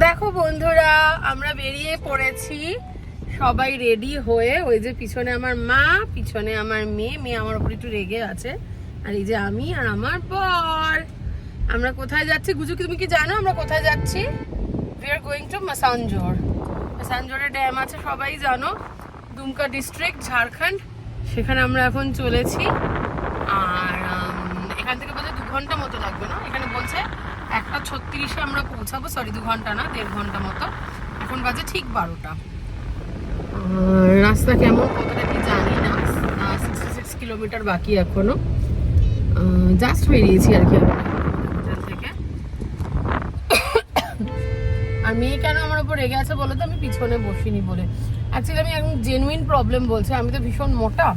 দেখো বন্ধুরা, আমরা বেরিয়ে পড়েছি সবাই রেডি হয়ে। ওই যে পিছনে আমার মা, পিছনে আমার মেয়ে আমার উপর একটু রেগে আছে, আর এই যে আমি আর আমার বর। আমরা কোথায় যাচ্ছি গুজু, তুমি কি জানো আমরা কোথায় যাচ্ছি? We are going to Masanjore. মাসানজোরে ড্যাম আছে, সবাই জানো, দুমকা ডিস্ট্রিক্ট, ঝাড়খণ্ড। সেখানে আমরা এখন চলেছি। আর এখান থেকে বোধহয় 2 ঘন্টা মতো লাগবে না? এখানে বলছে 1:36-এ আমরা পৌঁছাবো। সরি, 2 ঘন্টা না, 1.5 ঘন্টা মতো। এখন বাজে ঠিক 12টা। রাস্তা কেমন কতটা কি জানি না। 66 কিলোমিটার বাকি এখনো। জাস্ট বেরিয়েছি আর কি হোটেল থেকে। আর মেয়ে কেন আমার উপর রেগে আছে বলো তো? আমি পিছনে বসিনি বলে। অ্যাকচুয়ালি আমি এখন জেনুইন প্রবলেম বলছি। আমি তো ভীষণ মোটা,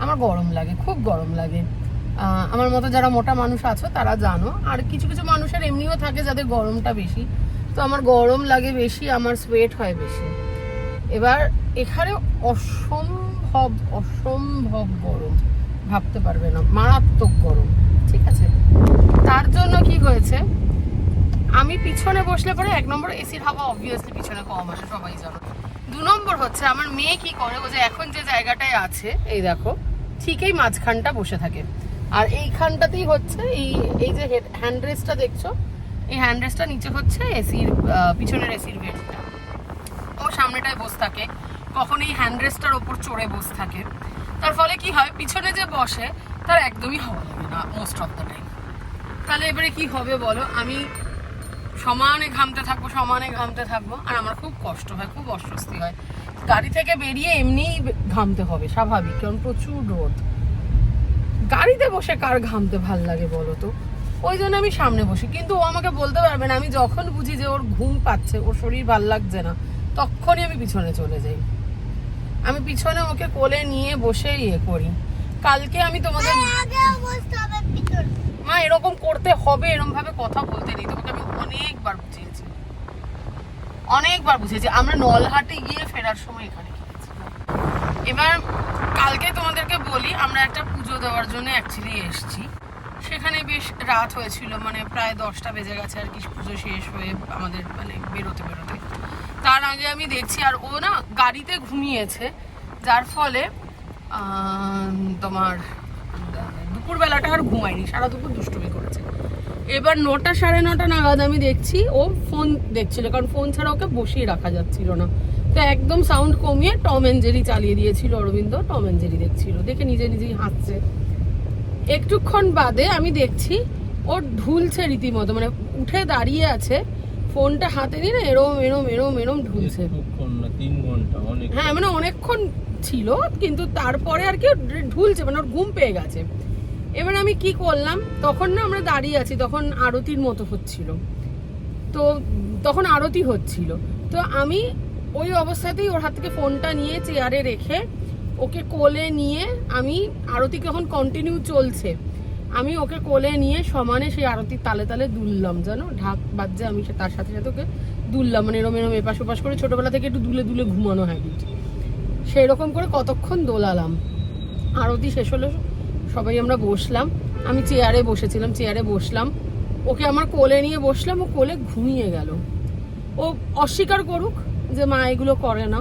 আমার গরম লাগে, খুব গরম লাগে। আমার মতো যারা মোটা মানুষ আছো তারা জানো। আর কিছু কিছু মানুষের এমনিও থাকে যাদের গরমটা বেশি। তো আমার গরম লাগে বেশি, আমার সোয়েট হয় বেশি। এবার এখানে অসম্ভব অসম্ভব গরম, ভাবতে পারবে না, মারাত্মক গরম। ঠিক আছে, তার জন্য কি হয়েছে, আমি পিছনে বসলে পরে 1 নম্বর এসির হাওয়া অবভিয়াসলি পিছনে কম আসে, সবাই জানো। 2 নম্বর হচ্ছে আমার মেয়ে কি করে, ও যে এখন যে জায়গাটায় আছে, এই দেখো, ঠিক এই মাঝখানটা বসে থাকে। আর এইখানটাতেই হচ্ছে এই যে হ্যান্ড রেস্টটা দেখছো, এই হ্যান্ড রেস্টটা নিচে হচ্ছে এসির পিছনের এসির ভেন্টটা। ও সামনেটায় বসে থাকে, কখন এই হ্যান্ড রেস্টটার ওপর চড়ে বসে থাকে। তার ফলে কি হয়, পিছনে যে বসে তার একদমই হাওয়া লাগে না মোস্ট অফ দ্য টাইম। তাহলে এবারে কি হবে বলো? আমি সমানে ঘামতে থাকবো, আর আমার খুব কষ্ট হয়, খুব অস্বস্তি হয়। গাড়ি থেকে বেরিয়ে এমনিই ঘামতে হবে, স্বাভাবিক, কারণ প্রচুর রোদ। গাড়িতে বসে কার ঘামতে ভাল লাগে বলো তো? ওই জন্য আমি সামনে বসি। কিন্তু ও আমাকে বলতে পারবে না, আমি যখন বুঝি যে ওর ঘুম পাচ্ছে, ওর শরীর ভাল লাগছে না, তখনই আমি পিছনে চলে যাই। আমি পিছনে ওকে কোলে নিয়ে বসে করি। কালকে আমি তোমাদের মা এরকম করতে হবে, এরকম ভাবে কথা বলতে নেই, তোমাকে আমি অনেকবার বুঝিয়েছি। আমরা নলহাটে গিয়ে ফেরার সময় এখানে গিয়েছিলাম। এবার কালকে তোমাদেরকে বলি, আমরা একটা পুজো দেওয়ার জন্য অ্যাকচুয়ালি এসেছি। সেখানে বেশ রাত হয়েছিল, মানে প্রায় 10টা বেজে গেছে আর কি, পুজো শেষ হয়ে আমাদের মানে বেরোতে। তার আগে আমি দেখছি, আর ও না গাড়িতে ঘুমিয়েছে, যার ফলে তোমার দুপুরবেলাটা আর ঘুমায়নি, সারা দুপুর দুষ্টুমি করেছে। এবার 9টা 9:30 নাগাদ আমি দেখছি ও ফোন দেখছিল, কারণ ফোন ছাড়া ওকে বসিয়ে রাখা যাচ্ছিল না। তো একদম সাউন্ড কমিয়ে টম অ্যান্ড জেরি চালিয়ে দিয়েছিল অরবিন্দ, টম অ্যান্ড জেরি দেখছিল, দেখে নিজেই হাসছে। একটুক্ষণ বাদে আমি দেখছি ও ঢুলছে রীতিমতো, মানে উঠে দাঁড়িয়ে আছে, ফোনটা হাতে নিয়ে না এরম ঢুলছে। 3 ঘন্টা অনেক, হ্যাঁ মানে অনেকক্ষণ ছিল, কিন্তু তারপরে আর কি ঢুলছে, মানে ওর ঘুম পেয়ে গেছে। এবার আমি কি করলাম, তখন না আমরা দাঁড়িয়ে আছি, তখন আরতির মতো হচ্ছিল, তো তখন আরতি হচ্ছিল। তো আমি ওই অবস্থাতেই ওর হাত থেকে ফোনটা নিয়ে চেয়ারে রেখে ওকে কোলে নিয়ে, আমি আরতি যখন কন্টিনিউ চলছে, আমি ওকে কোলে নিয়ে সমানে সেই আরতির তালে তালে দুললাম, জানো, ঢাক বাজছে, আমি তার সাথে সাথে ওকে দুললাম, মানে এরম এপাশ ওপাশ করে, ছোটবেলা থেকে একটু দুলে ঘুমানো হ্যাবিট, সেই রকম করে কতক্ষণ দোলালাম। আরতি শেষ হলো, সবাই আমরা বসলাম, আমি চেয়ারে বসলাম, ওকে আমার কোলে নিয়ে বসলাম, ও কোলে ঘুমিয়ে গেল। ও অস্বীকার করুক যে মা এগুলো করে না,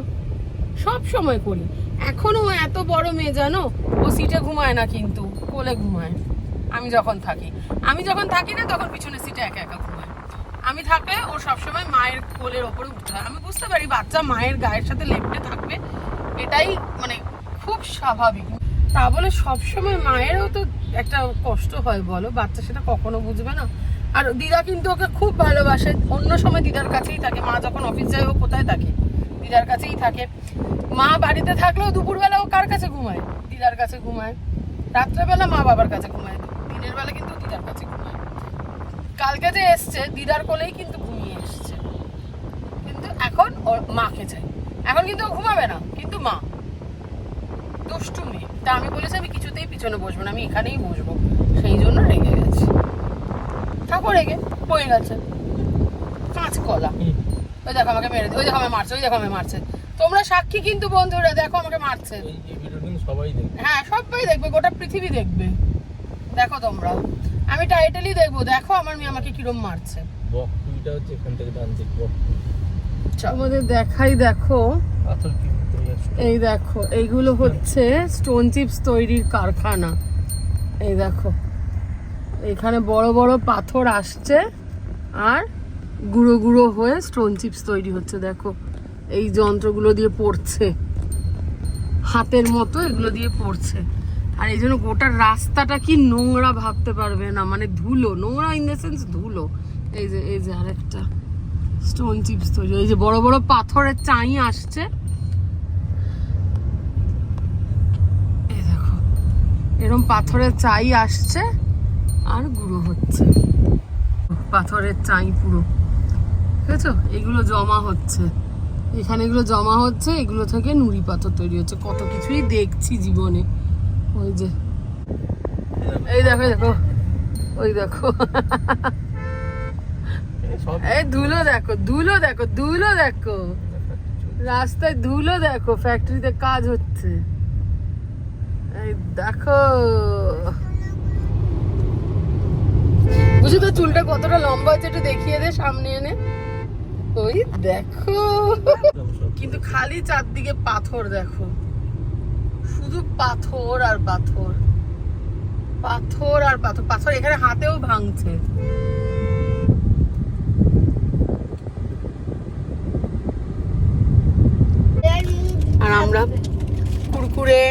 সব সময় করি। এখনো এত বড় মেয়ে জানো, ও সিটে ঘুমায় না, কিন্তু কোলে ঘুমায়। আমি যখন থাকি না, তখন পিছনে সিটে একা ঘুমায়। আমি থাকলে ও সবসময় মায়ের কোলের ওপরে উঠতে হয়। আমি বুঝতে পারি বাচ্চা মায়ের গায়ের সাথে লেপটে থাকবে, এটাই মানে খুব স্বাভাবিক। তা বলে সবসময় মায়েরও তো একটা কষ্ট হয় বলো, বাচ্চা সেটা কখনো বুঝবে না। আর দিদা কিন্তু ওকে খুব ভালোবাসে, অন্য সময় দিদার কাছেই থাকে। মা যখন অফিস যায় ও কোথায় থাকে? দিদার কাছেই থাকে। মা বাড়িতে থাকলেও দুপুরবেলা ও কার কাছে ঘুমায়? দিদার কাছে ঘুমায়। রাত্রেবেলা মা বাবার কাছে ঘুমায়, দিনের বেলা কিন্তু দিদার কাছে ঘুমায়। কালকে যে এসছে দিদার কোলেই কিন্তু ঘুমিয়ে এসছে, কিন্তু এখন ওর মাকে চাই। এখন কিন্তু ও ঘুমাবে না, কিন্তু মা দুষ্টু মেয়ে। তা আমি বলেছি আমি কিছুতেই পিছনে বসবো না, আমি এখানেই বসবো, সেই জন্য রেগে গেছে। ঠাকুর রেগে পড়ে গেছে, কাঁচ কলা। ওই দেখো আমাকে মেরে, ওই দেখো আমায় মারছে, তোমরা সাক্ষী কিন্তু বন্ধুরা, দেখো আমাকে মারছে। হ্যাঁ সবাই দেখবে, গোটা পৃথিবী দেখবে, দেখো তোমরা, আমি টাইটেলই দেখবো, দেখো আমার মেয়ে আমাকে কিরম মারছে। এটা হচ্ছে এখান থেকে ডান দিক আমাদের দেখাই, দেখো পাথর কি এই দেখো এইগুলো হচ্ছে স্টোন চিপস তৈরির কারখানা। এই দেখো এখানে বড় বড় পাথর আসছে আর গুঁড়ো গুঁড়ো হয়ে স্টোন চিপস তৈরি হচ্ছে। দেখো এই যন্ত্রগুলো দিয়ে পড়ছে, হাতের মতো এগুলো দিয়ে পড়ছে। আর এই জন্য গোটা রাস্তাটা কি নোংরা ভাবতে পারবে না, মানে ধুলো, নোংরা ইন দ্য সেন্স ধুলো। এই যে আরেকটা স্টোন চিপস তৈরি, এই যে বড় বড় পাথরের চাই আসছে। এই দেখো এরকম পাথরের চাই আসছে আর গুঁড়ো হচ্ছে, পাথরের চাই পুরো, বুঝেছো? এগুলো জমা হচ্ছে এখানে, এগুলো জমা হচ্ছে, এগুলো থেকে নুড়ি পাথর তৈরি হচ্ছে। কত কিছুই দেখছি জীবনে। ওই যে এই দেখো, দেখো ওই দেখো এই ধুলো দেখো, ধুলো দেখো, ধুলো দেখো, রাস্তায় ধুলো দেখো, ফ্যাক্টরিতে কাজ হচ্ছে। এই দেখো, বুঝি তো চুলটা কতটা লম্বা হচ্ছে, একটু দেখিয়ে দে সামনে এনে। ওই দেখো, কিন্তু খালি চারদিকে পাথর, দেখো শুধু পাথর আর পাথর, পাথর আর পাথর, পাথর এখানে হাতেও ভাঙছে। আর আমরা কুরকুরে,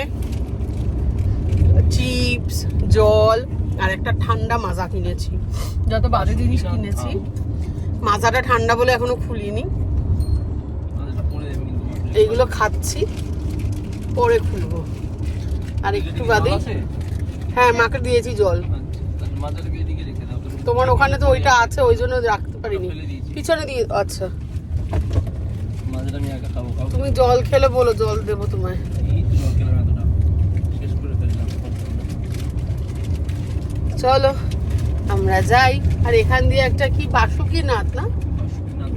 চিপস, জল আর একটা ঠান্ডা মাজা কিনেছি। যত বাজে জিনিস কিনেছি, মাজাটা ঠান্ডা বলে এখনো খুলিনি। এইগুলো খাচ্ছি, পরে খুলবো। আর একটু বাদে, হ্যাঁ মাকে দিয়েছি জল। তোমার ওখানে তো ওইটা আছে, ওই জন্য রাখতে পারিনি, পিছনে দিয়ে। আচ্ছা তুমি জল খেলে বলো, জল দেবো তোমায়। চলো আমরা যাই। আর এখান দিয়ে একটা কি বাসুকীনাথ না,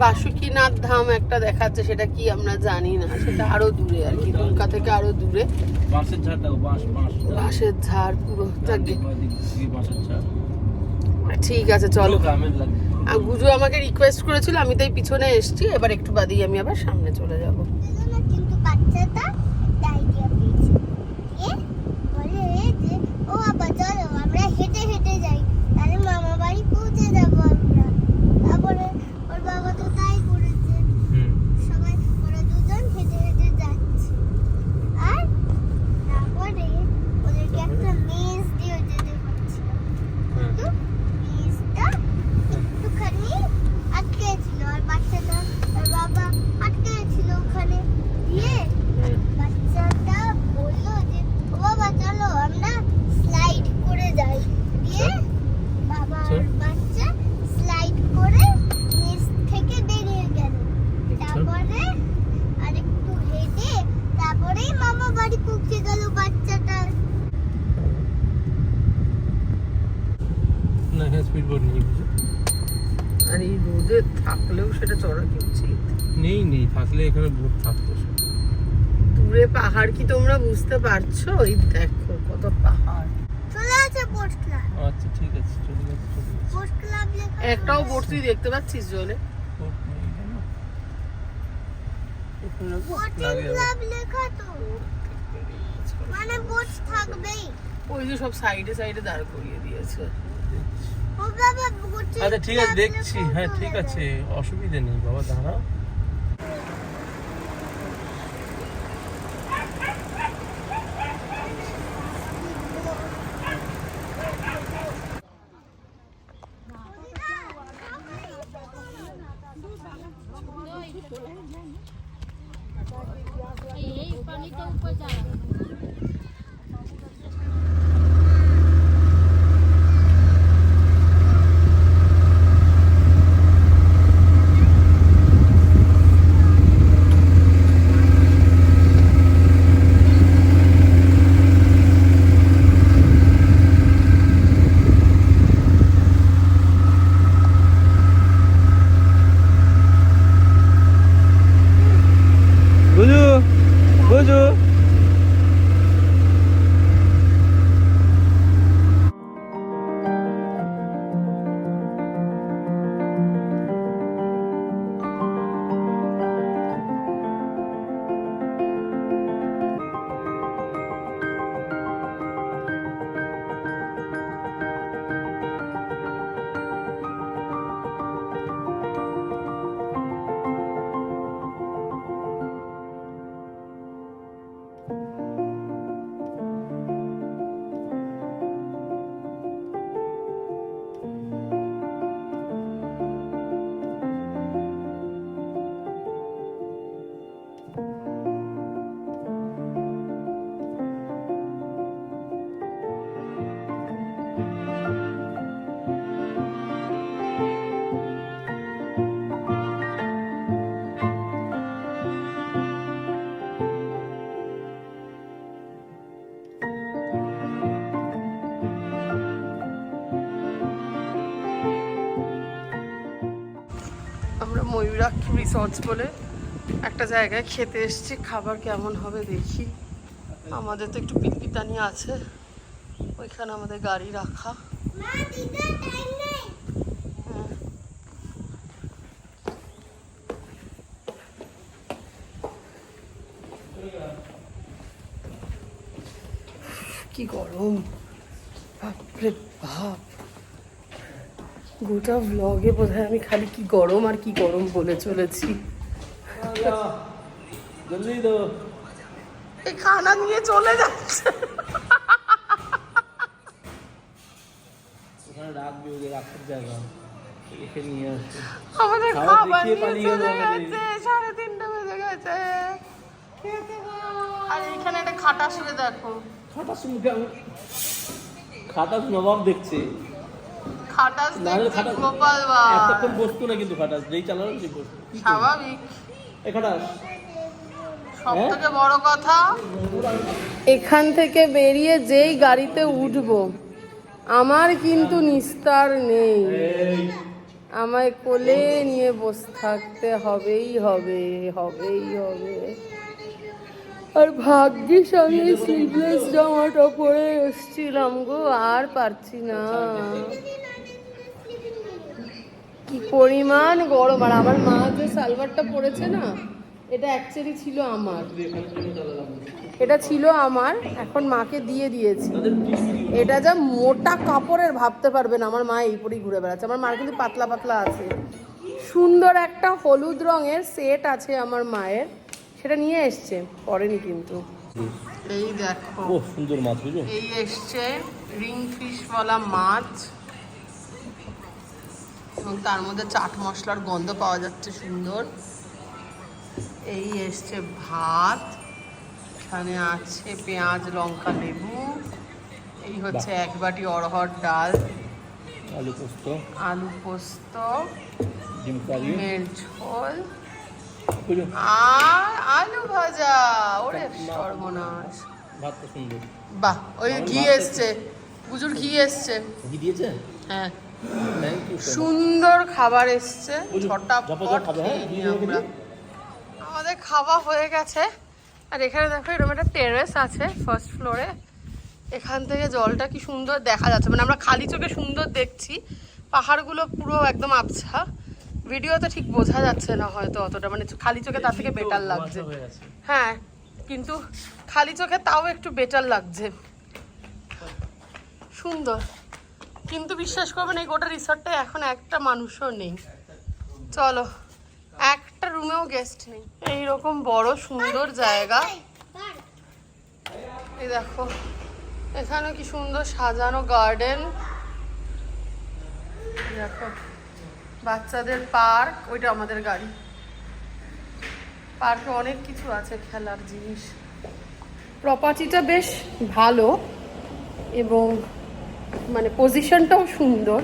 বাসুকীনাথ ধাম একটা দেখাচ্ছে, সেটা কি আমরা জানি না, সেটা আরো দূরে আর কি, দুমকা থেকে আরো দূরে। বাঁশের ঝাড় পুরো। ঠিক আছে চলো। গুজু আমাকে রিকোয়েস্ট করেছিল, আমি তাই পিছনে এসেছি। এবার একটু বাদেই আমি আবার সামনে চলে যাব। কিন্তু বাচ্চাটা ডায়রিয়া পেয়েছে, বলে যে ও বাবা চলো আমরা হেঁটে হেঁটে যাই, তাহলে মামা বাড়ি পৌঁছে যাবো আমরা। তারপরে ওর বাবা তো তাই করেছে, সবাই ওরা দুজন হেঁটে হেঁটে যাচ্ছে। আর তারপরে ওদেরকে একটা মেজ দিয়ে যেতে হচ্ছিল, কিন্তু মেজটা একটুখানি আটকে ছিল, আর বাচ্চাটা ওর বাবা আটকে ছিল ওখানে। দিয়ে বাচ্চাটা বললো যে ও বাবা চলো আমরা স্লাইড করে যাই। দিয়ে বাবা আর বাচ্চা স্লাইড করে নিচ থেকে বেরিয়ে গেল। তারপরে আরেকটু হেঁটে তারপরেই মামা বাড়ি পৌঁছে গেল বাচ্চাটা। না হ্যাঁ স্পিড বোর্ড নেই। আর এই রোদে থাকলেও সেটা চড়া কি উচিত? নেই থাকলে এখানে বোর্ড থাকতো। দূরে পাহাড় কি তোমরা বুঝতে পারছো? এই দেখো কত পাহাড়। চলে আছে বোট ক্লাব। আচ্ছা ঠিক আছে, চলে গেছে। বোট ক্লাব লেখা একটাও বোট তুই দেখতে পাচ্ছিস জলে? বোটিং ক্লাব লেখা তো, মানে বোট থাকবেই। ওই যে সব সাইডে সাইডে দাঁড় করিয়ে দিয়েছে। ও বাবা বোটিং। আচ্ছা ঠিক আছে দেখছি, হ্যাঁ ঠিক আছে, অসুবিধা নেই বাবা, দাঁড়াও। রিসর্টস বলে একটা জায়গায় খেতে এসেছি, খাবার কেমন হবে দেখি। আমাদের তো একটু পিতপিতানি আছে, ওইখানে আমাদের গাড়ি রাখা। কি গরম, বাপরে বাপ। গোটা ব্লগে বোধহয় আমি খালি কি গরম আর কি গরম বলে চলেছি। এই খানা নিয়ে চলে যাচ্ছে। আমাদের খাবার নিয়ে চলে গেছে, 3:30 বেজে গেছে। আর এখানে একটা খাটাস দেখো, খাটাস নবাব দেখছে। খাটাস দেখছি গোপাল বাবা। এতক্ষণ বসতো না কিন্তু খাটাস, যেই চালানো সেই বসতো। স্বাভাবিক। এই খাটাস সব থেকে বড় কথা, এখান থেকে বেরিয়ে যেই গাড়িতে উঠবো আমার কিন্তু নিস্তার নেই, আমায় কোলে নিয়ে বসে থাকতে হবেই হবে। আর ভাগ্যিস আমি স্লিভলেস জামাটা পরে এসেছিলাম গো, আর পারছি না। কি পরিমাণ গরম। আর আমার মা যে সালোয়ারটা পরেছে না, এটা অ্যাকচুয়ালি ছিল আমার, এখন মাকে দিয়ে দিয়েছি। এটা যা মোটা কাপড়ের ভাবতে পারবে না, আমার মা এই পরেই ঘুরে বেড়াচ্ছে। আমার মার কিন্তু পাতলা পাতলা আছে। সুন্দর একটা হলুদ রঙের সেট আছে আমার মায়ের, সেটা নিয়ে এসছে, পরেনি কিন্তু। এই দেখো, ও সুন্দর মাছ, বুঝো, এই এসছে রিং ফিশ ওয়ালা মাছ, এবং তার মধ্যে চাট মশলার গন্ধ পাওয়া যাচ্ছে সুন্দর। এই এসছে ভাত, এখানে আছে পেঁয়াজ লঙ্কা লেবু, এই হচ্ছে এক বাটি অড়হর ডাল, আলু পোস্ত, ডিমের ঝোল আর আলু ভাজা। ওরে সর্বনাশ, ভাতটা সুন্দর। বাহ, ওই ঘি এসছে, গুজুর ঘি এসছে। ঘি দিয়েছে? হ্যাঁ, সুন্দর খাবার এসছে, ঝটাপট খেয়ে নিই আমরা। আমাদের খাওয়া হয়ে গেছে। আর এখানে দেখো এরকম একটা টেরেস আছে ফার্স্ট ফ্লোরে, এখান থেকে জলটা কি সুন্দর দেখা যাচ্ছে, মানে আমরা খালি চোখে সুন্দর দেখছি, পাহাড়গুলো পুরো একদম আবছা। ভিডিওতে ঠিক বোঝা যাচ্ছে না হয়তো অতটা, মানে খালি চোখে তার থেকে বেটার লাগছে। হ্যাঁ, কিন্তু খালি চোখে তাও একটু বেটার লাগছে, সুন্দর। কিন্তু বিশ্বাস করবেন এই গোটা রিসর্টে এখন একটা মানুষও নেই। চলো, একটা রুমেও গেস্ট নেই। এইরকম বড় সুন্দর জায়গা, এই দেখো এখানে কি সুন্দর সাজানো গার্ডেন, দেখো বাচ্চাদের পার্ক, ওইটা আমাদের গাড়ি। পার্কে অনেক কিছু আছে খেলার জিনিস। প্রপার্টিটা বেশ ভালো এবং মানে পজিশনটাও সুন্দর,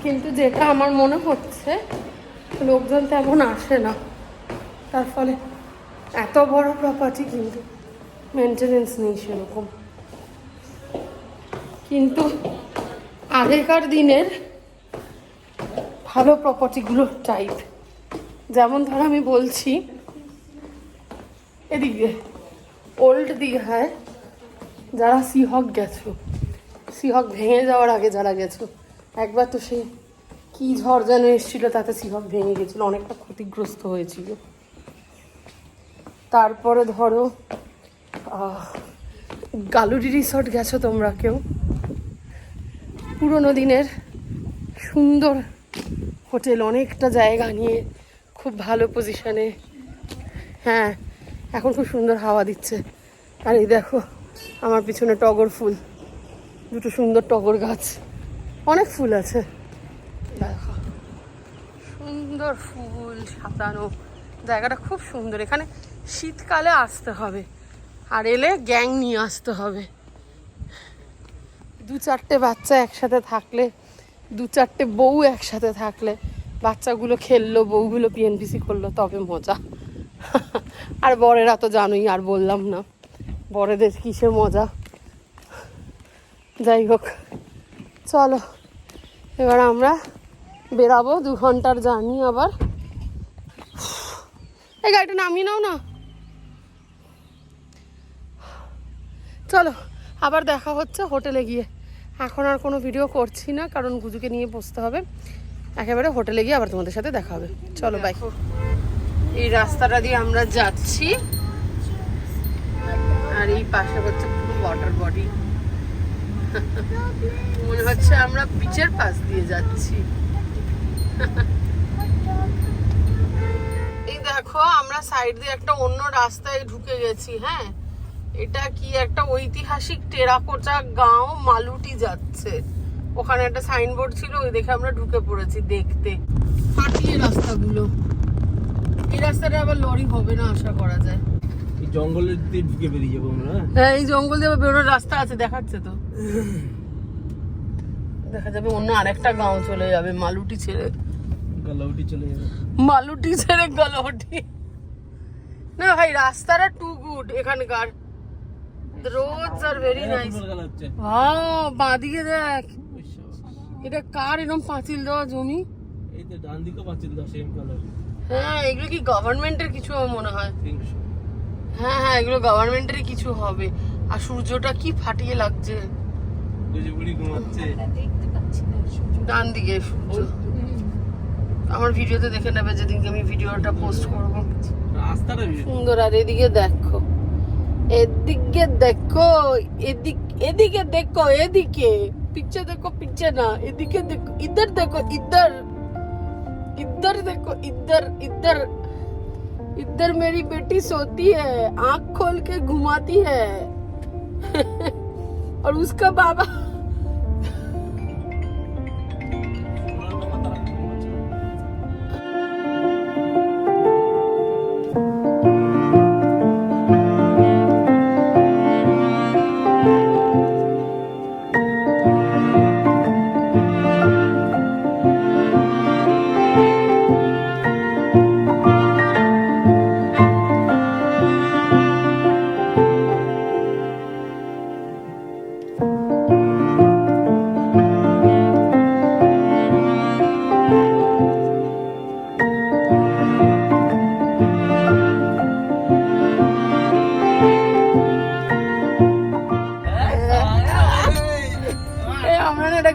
কিন্তু যেটা আমার মনে হচ্ছে লোকজন তেমন আসে না, তার ফলে এত বড় প্রপার্টি কিন্তু মেনটেনেন্স নেই সেরকম। কিন্তু আগেকার দিনের ভালো প্রপার্টিগুলোর টাইপ, যেমন ধর আমি বলছি এদিকে ওল্ড দীঘায় যারা সিহক গেছো, সিহক ভেঙে যাওয়ার আগে যারা গেছো, একবার তো সেই কি ঝড় যেন এসেছিলো, তাতে সিহক ভেঙে গেছিলো, অনেকটা ক্ষতিগ্রস্ত হয়েছিল। তারপরে ধরো গালুরি রিসর্ট গেছো তোমরা কেউ, পুরোনো দিনের সুন্দর হোটেল, অনেকটা জায়গা নিয়ে খুব ভালো পজিশনে। হ্যাঁ, এখন খুব সুন্দর হাওয়া দিচ্ছে। আর এই দেখো আমার পিছনে টগর ফুল, দুটো সুন্দর টগর গাছ, অনেক ফুল আছে, দেখো সুন্দর ফুল সাজানো, জায়গাটা খুব সুন্দর। এখানে শীতকালে আসতে হবে, আর এলে গ্যাং নিয়ে আসতে হবে। 2-4টে বাচ্চা একসাথে থাকলে, 2-4টে বউ একসাথে থাকলে, বাচ্চাগুলো খেললো, বউগুলো পিএনপিসি করলো, তবে মজা। আর বরেরা তো জানোই, আর বললাম না বরেদের কিসে মজা। যাই হোক, চলো এবার আমরা বেরাবো, 2 ঘন্টার জার্নি আবার। এই গাড়িটা নামিয়ে নাও না। চলো আবার দেখা হচ্ছে হোটেলে গিয়ে। এখন আর কোনো ভিডিও করছি না, কারণ গুজুকে নিয়ে বসতে হবে। একেবারে হোটেলে গিয়ে আবার তোমাদের সাথে দেখা হবে। চলো বাই। এই রাস্তাটা দিয়ে আমরা যাচ্ছি, আর এই পাশে হচ্ছে পুরো ওয়াটার বডি। মনে হচ্ছে আমরা বিচের পাশ দিয়ে যাচ্ছি। এই দেখো আমরা সাইড দিয়ে একটা অন্য রাস্তায় ঢুকে গেছি। হ্যাঁ, এটা কি একটা ঐতিহাসিক টেরাকোটা গাঁও মালুটি যাচ্ছে। ওখানে একটা সাইনবোর্ড ছিল, ওই দেখে আমরা ঢুকে পড়েছি দেখতে। ফাটিয়ে রাস্তাগুলো, এই রাস্তাটা আবার লরি হবে না আশা করা যায়। এই জঙ্গলের দিকে ঢুকে বেরিয়ে যাবো আমরা। হ্যাঁ, এই জঙ্গল দিয়ে বেরোনোর রাস্তা আছে, দেখাচ্ছে তো। দেখা যাবে অন্য আরেকটা গাঁও চলে যাবে, মালুটি ছেড়ে। গালাউটি চলে যাবে, মালুটি ছেড়ে গালাউটি। না ভাই, রাস্তাটা টু গুড এখানকার। Rhodes are very nice. বাঁদিকে দেখ, এটা কার এরকম পাঁচিল দেওয়া জমি? এই তো ডান দিকে পাঁচিল দেওয়া সেম কালার। হ্যাঁ, এগুলো কি গভর্নমেন্টের কিছু মনে হয়। হ্যাঁ হ্যাঁ, এগুলো গভর্নমেন্টেরই কিছু হবে। আর সূর্যটা কি ফাটিয়ে লাগছে। ডান দিকে সূর্য। আমার ভিডিওতে দেখে নেবে যেদিনকে আমি ভিডিওটা পোস্ট করবো। সুন্দর। আর এদিকে দেখো, এদিকে দেখো, এদিকে দেখো, এদিকে পিছে দেখো, পিছে না, এদিকে দেখো, ইধর দেখো, ইধর इधर देखो, इधर इधर इधर मेरी बेटी सोती है, आंख खोल के घुमाती है। और उसका बाबा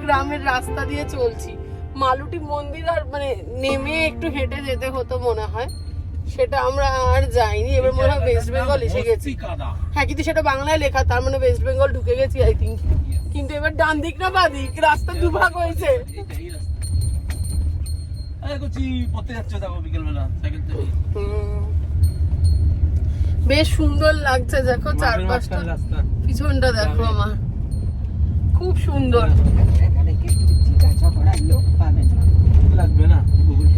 গ্রামের রাস্তা দিয়ে চলছি। মালুটি মন্দির আর মানে নেমে একটু হেঁটে যেতে হতো মনে হয়, সেটা আমরা আর যাইনি। এবার মনে হয় ওয়েস্ট বেঙ্গল এসে গেছি। হ্যাঁ, কিন্তু সেটা বাংলায় লেখা, তার মানে ওয়েস্ট বেঙ্গল ঢুকে গেছি আই থিঙ্ক। কিন্তু এবার ডান দিক না বাঁ দিক, রাস্তা দুভাগ হয়েছে। বেশ সুন্দর লাগছে, দেখো চারপাশটা, পিছনটা দেখো আমার, খুব সুন্দর।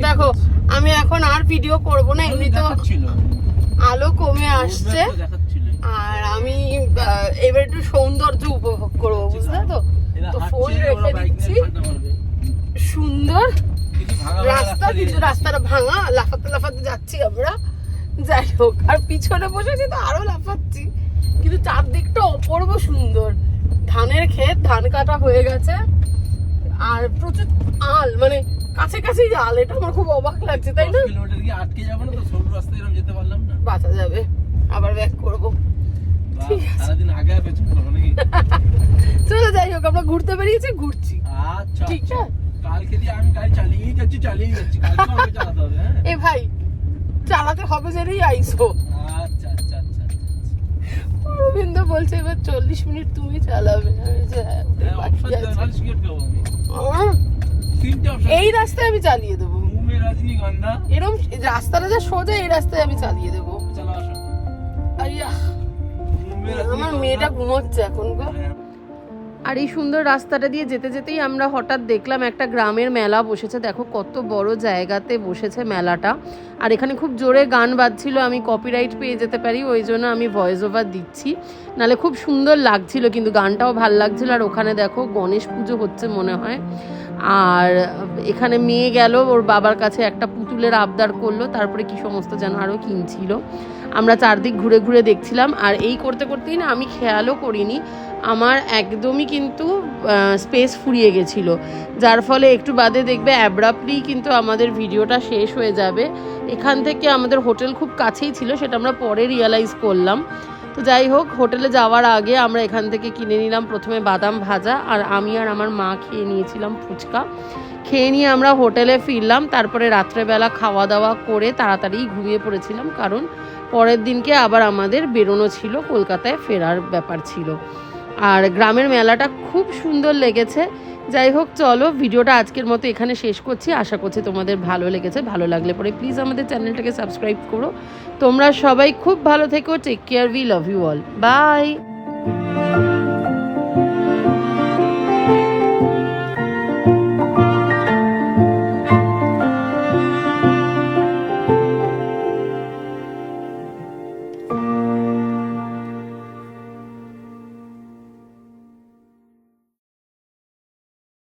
দেখো আমি এখন আর ভিডিও করব না, এমনি তো আলো কমে আসছে, আর আমি এবার একটু সৌন্দর্য উপভোগ করবো, বুঝলে তো। তো ফোন রেখে দিচ্ছি। সুন্দর রাস্তা, কিন্তু রাস্তাটা ভাঙা, লাফাতে লাফাতে যাচ্ছি আমরা। যাই হোক, আর পিছনে বসেছি তো আরো লাফাচ্ছি, কিন্তু চারদিকটা অপূর্ব সুন্দর। ধানের ক্ষেত, ধান কাটা হয়ে গেছে, আর প্রচুর আল, মানে কাছে কাছেই আল। এটা আমার খুব অবাক লাগছে, তাই না? আটকে যাবো না তো, সরু রাস্তায় এরকম যেতে পারলাম না, বাঁচা যাবে। আবার ব্যাক করবো, সারাদিন আগে পেছন করবো নাকি? চলো, যাই হোক, আমরা ঘুরতে বেরিয়েছি, ঘুরছি। আচ্ছা, ঠিক আছে, কালকে দিয়ে আমি গাড়ি চালিয়েই যাচ্ছি, কালকে আমাকে চালাতে হবে। এ ভাই, চালাতে হবে জেনেই আইসো। আচ্ছা আচ্ছা আচ্ছা। অরবিন্দ বলছে এবার 40 মিনিট তুমি চালাবে। এই রাস্তায় আমি চালিয়ে দেবো, এরকম রাস্তাটা যা সোজা, এই রাস্তায় আমি চালিয়ে দেবো। আমার মেয়েটা ঘুমোচ্ছে এখন গো। আর এই সুন্দর রাস্তাটা দিয়ে যেতে যেতেই আমরা হঠাৎ দেখলাম একটা গ্রামের মেলা বসেছে। দেখো কত বড় জায়গাতে বসেছে মেলাটা, আর এখানে খুব জোরে গান বাজছিল। আমি কপিরাইট পেয়ে যেতে পারি, ওই জন্য আমি ভয়েস ওভার দিচ্ছি, নাহলে খুব সুন্দর লাগছিল, কিন্তু গানটাও ভাল লাগছিল। আর ওখানে দেখো গণেশ পুজো হচ্ছে মনে হয়। আর এখানে মেয়ে গেল ওর বাবার কাছে একটা পুতুলের আবদার করলো, তারপরে কি সমস্ত যেন আরও কিনছিল। আমরা চারদিক ঘুরে ঘুরে দেখছিলাম, আর এই করতে করতেই না আমি খেয়ালও করিনি আমার একদমই কিন্তু স্পেস ফুরিয়ে গেছিলো, যার ফলে একটু বাদে দেখবে অ্যাব্রাপ্টলি কিন্তু আমাদের ভিডিওটা শেষ হয়ে যাবে। এখান থেকে আমাদের হোটেল খুব কাছেই ছিল, সেটা আমরা পরে রিয়েলাইজ করলাম। তো যাই হোক, হোটেলে যাওয়ার আগে আমরা এখান থেকে কিনে নিলাম প্রথমে বাদাম ভাজা, আর আমি আর আমার মা খেয়ে নিয়েছিলাম ফুচকা। খেয়ে নিয়ে আমরা হোটেলে ফিরলাম, তারপরে রাত্রেবেলা খাওয়া দাওয়া করে তাড়াতাড়ি ঘুমিয়ে পড়েছিলাম, কারণ পরের দিনকে আবার আমাদের বেরোনো ছিল, কলকাতায় ফেরার ব্যাপার ছিল। আর গ্রামের মেলাটা খুব সুন্দর লেগেছে। যাই হোক, চলো ভিডিওটা আজকের মতো এখানে শেষ করছি। আশা করছি তোমাদের ভালো লেগেছে। ভালো লাগলে পরে প্লিজ আমাদের চ্যানেলটাকে সাবস্ক্রাইব করো। তোমরা সবাই খুব ভালো থেকো। Take care, we love you all, by.